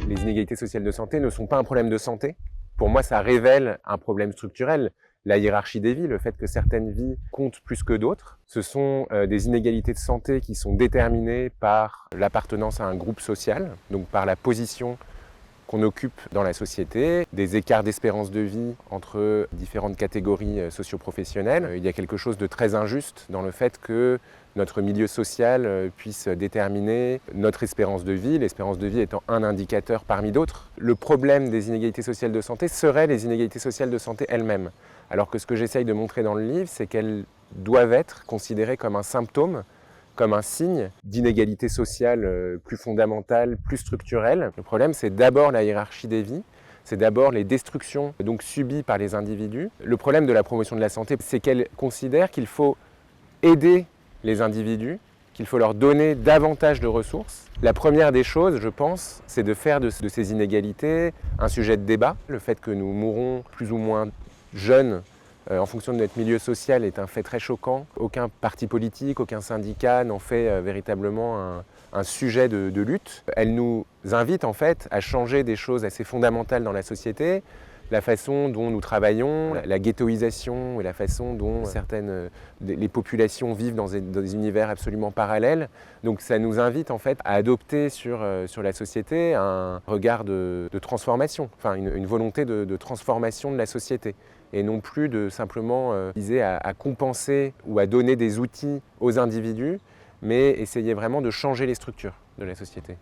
Les inégalités sociales de santé ne sont pas un problème de santé. Pour moi, ça révèle un problème structurel. La hiérarchie des vies, le fait que certaines vies comptent plus que d'autres, ce sont des inégalités de santé qui sont déterminées par l'appartenance à un groupe social, donc par la position qu'on occupe dans la société, des écarts d'espérance de vie entre différentes catégories socio-professionnelles. Il y a quelque chose de très injuste dans le fait que notre milieu social puisse déterminer notre espérance de vie, l'espérance de vie étant un indicateur parmi d'autres. Le problème des inégalités sociales de santé serait les inégalités sociales de santé elles-mêmes. Alors que ce que j'essaye de montrer dans le livre, c'est qu'elles doivent être considérées comme un symptôme, comme un signe d'inégalité sociale plus fondamentale, plus structurelle. Le problème, c'est d'abord la hiérarchie des vies, c'est d'abord les destructions donc subies par les individus. Le problème de la promotion de la santé, c'est qu'elle considère qu'il faut aider les individus, qu'il faut leur donner davantage de ressources. La première des choses, je pense, c'est de faire de ces inégalités un sujet de débat. Le fait que nous mourons plus ou moins jeunes en fonction de notre milieu social est un fait très choquant. Aucun parti politique, aucun syndicat n'en fait véritablement un sujet de lutte. Elle nous invite en fait à changer des choses assez fondamentales dans la société, la façon dont nous travaillons, la ghettoisation et la façon dont les populations vivent dans des univers absolument parallèles. Donc ça nous invite en fait à adopter sur la société un regard de transformation, enfin une volonté de transformation de la société. Et non plus de simplement viser à compenser ou à donner des outils aux individus, mais essayer vraiment de changer les structures de la société.